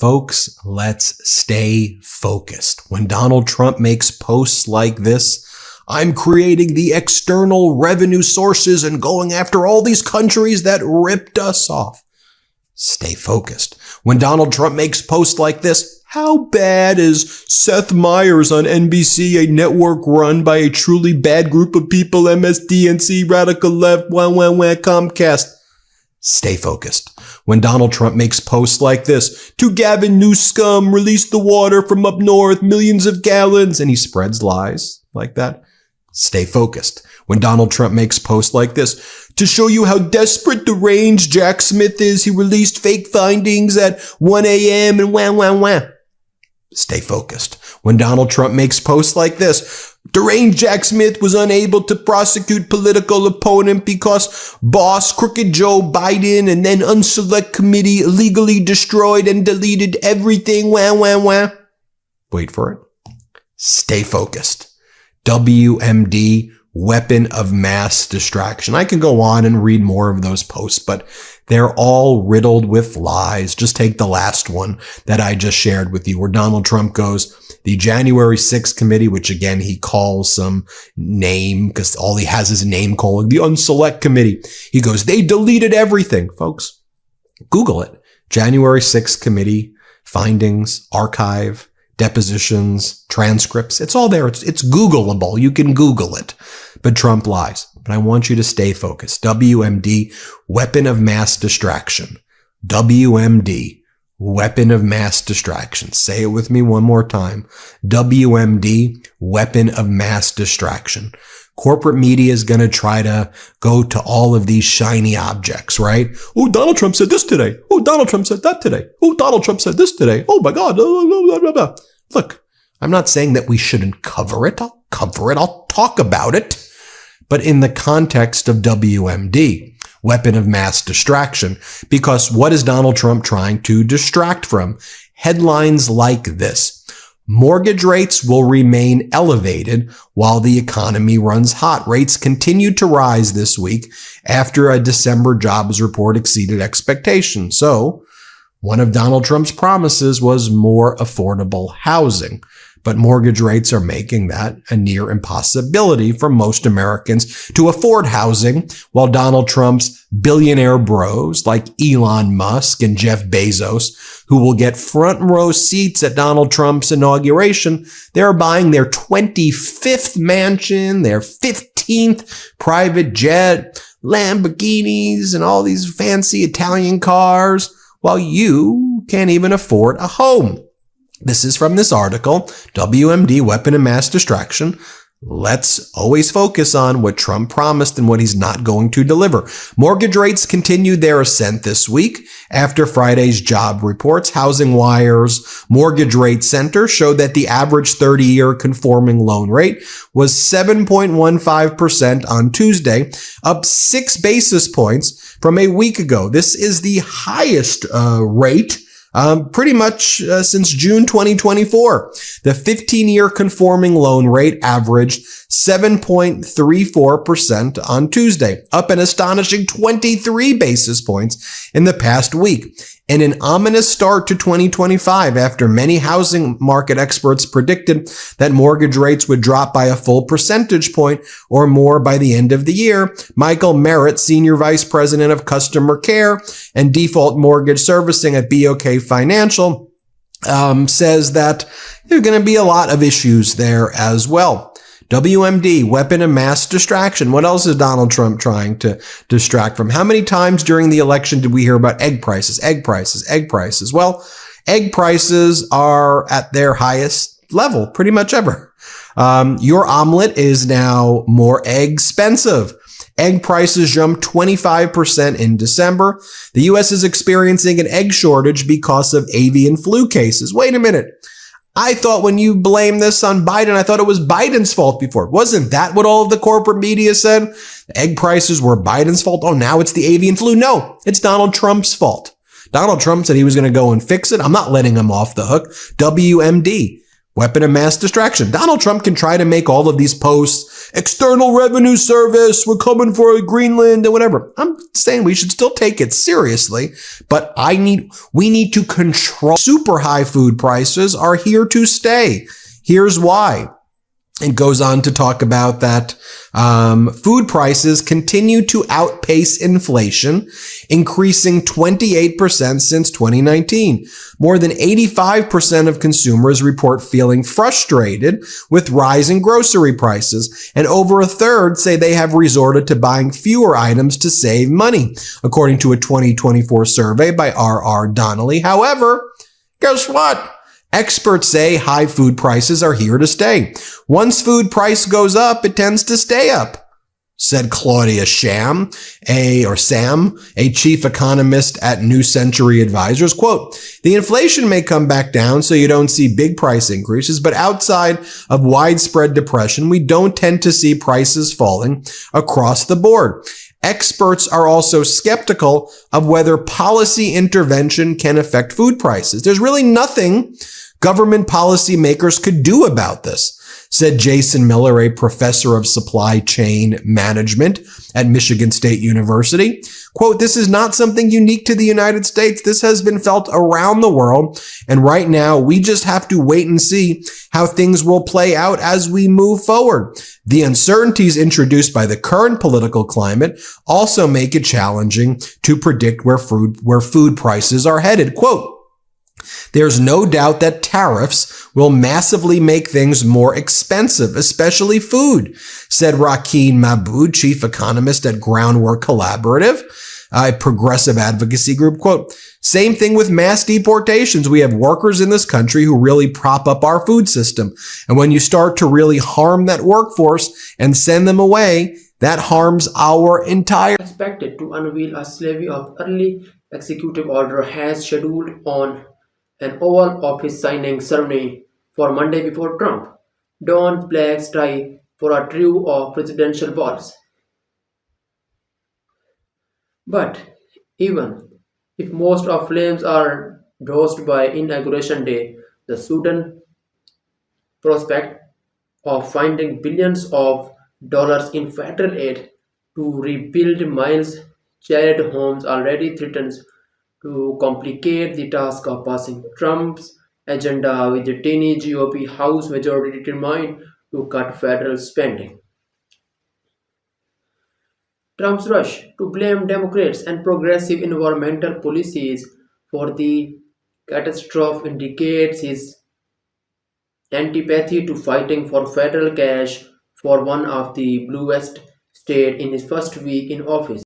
Folks, let's stay focused. When Donald Trump makes posts like this, I'm creating the external revenue sources and going after all these countries that ripped us off. Stay focused. When Donald Trump makes posts like this, how bad is Seth Meyers on NBC, a network run by a truly bad group of people, MSDNC, Radical Left, Comcast? Stay focused. When Donald Trump makes posts like this, to Gavin Newsom, release the water from up north, millions of gallons, and he spreads lies like that. Stay focused. When Donald Trump makes posts like this, to show you how desperate, deranged Jack Smith is, he released fake findings at 1 a.m. and wah. Stay focused. When Donald Trump makes posts like this, deranged Jack Smith was unable to prosecute political opponent because boss Crooked Joe Biden and then unselect committee illegally destroyed and deleted everything. Wah. Wait for it. Stay focused. WMD, weapon of mass distraction. I can go on and read more of those posts, but they're all riddled with lies. Just take the last one that I just shared with you, where Donald Trump goes, the January 6th committee, which again, he calls some name because all he has is name calling, the unselect committee. He goes, they deleted everything. Folks, Google it. January 6th committee, findings, archive, depositions, transcripts. It's all there. It's Googleable. You can Google it. But Trump lies. But I want you to stay focused. WMD, weapon of mass distraction. WMD, weapon of mass distraction. Say it with me one more time. WMD, weapon of mass distraction. Corporate media is going to try to go to all of these shiny objects, right? Oh, Donald Trump said this today. Oh, Donald Trump said that today. Oh, Donald Trump said this today. Oh my God. Look, I'm not saying that we shouldn't cover it. I'll cover it. I'll talk about it. But in the context of WMD, weapon of mass distraction, because what is Donald Trump trying to distract from? Headlines like this. Mortgage rates will remain elevated while the economy runs hot. Rates continued to rise this week after a December jobs report exceeded expectations. So, one of Donald Trump's promises was more affordable housing. But mortgage rates are making that a near impossibility for most Americans to afford housing, while Donald Trump's billionaire bros like Elon Musk and Jeff Bezos, who will get front row seats at Donald Trump's inauguration, they're buying their 25th mansion, their 15th private jet, Lamborghinis, and all these fancy Italian cars, while you can't even afford a home. This is from this article, WMD, weapon of mass distraction. Let's always focus on what Trump promised and what he's not going to deliver. Mortgage rates continued their ascent this week after Friday's job reports. Housing Wire's Mortgage Rate Center showed that the average 30-year conforming loan rate was 7.15% on Tuesday, up 6 basis points from a week ago. This is the highest rate pretty much since June 2024. The 15-year conforming loan rate averaged 7.34% on Tuesday, up an astonishing 23 basis points in the past week. And an ominous start to 2025 after many housing market experts predicted that mortgage rates would drop by a full percentage point or more by the end of the year. Michael Merritt, Senior Vice President of Customer Care and Default Mortgage Servicing at BOK Financial, says that there are going to be a lot of issues there as well. WMD, weapon of mass distraction. What else is Donald Trump trying to distract from? How many times during the election did we hear about egg prices? Well, egg prices are at their highest level pretty much ever. Your omelet is now more expensive. Egg prices jumped 25% in December. The U.S. is experiencing an egg shortage because of avian flu cases. Wait a minute. I thought when you blame this on Biden, I thought it was Biden's fault before. Wasn't that what all of the corporate media said? Egg prices were Biden's fault. Oh, now it's the avian flu. No, it's Donald Trump's fault. Donald Trump said he was going to go and fix it. I'm not letting him off the hook. WMD, weapon of mass distraction. Donald Trump can try to make all of these posts external revenue service, we're coming for Greenland and whatever. I'm saying we should still take it seriously, but we need to control. Super high food prices are here to stay. Here's why. It goes on to talk about that food prices continue to outpace inflation, increasing 28% since 2019. More than 85% of consumers report feeling frustrated with rising grocery prices, and over a third say they have resorted to buying fewer items to save money, according to a 2024 survey by R.R. Donnelly. However, guess what? Experts say high food prices are here to stay. Once food price goes up, it tends to stay up, said Claudia Sam, a chief economist at New Century Advisors. Quote, the inflation may come back down so you don't see big price increases, but outside of widespread depression, we don't tend to see prices falling across the board. Experts are also skeptical of whether policy intervention can affect food prices. There's really nothing government policymakers could do about this, said Jason Miller, a professor of supply chain management at Michigan State University. Quote, this is not something unique to the United States. This has been felt around the world. And right now, we just have to wait and see how things will play out as we move forward. The uncertainties introduced by the current political climate also make it challenging to predict where food prices are headed. Quote, there's no doubt that tariffs will massively make things more expensive, especially food, said Rakeen Mahbood, chief economist at Groundwork Collaborative, a progressive advocacy group. Quote, same thing with mass deportations. We have workers in this country who really prop up our food system. And when you start to really harm that workforce and send them away, that harms our entire... Expected to unveil a slew of early executive order has scheduled on an Oval Office signing ceremony for Monday before Trump donned black tie for a trio of presidential balls. But even if most of flames are doused by inauguration day, the sudden prospect of finding billions of dollars in federal aid to rebuild Miles' charred homes already threatens to complicate the task of passing Trump's agenda with the tiny GOP House majority determined to cut federal spending. Trump's rush to blame Democrats and progressive environmental policies for the catastrophe indicates his antipathy to fighting for federal cash for one of the bluest states in his first week in office.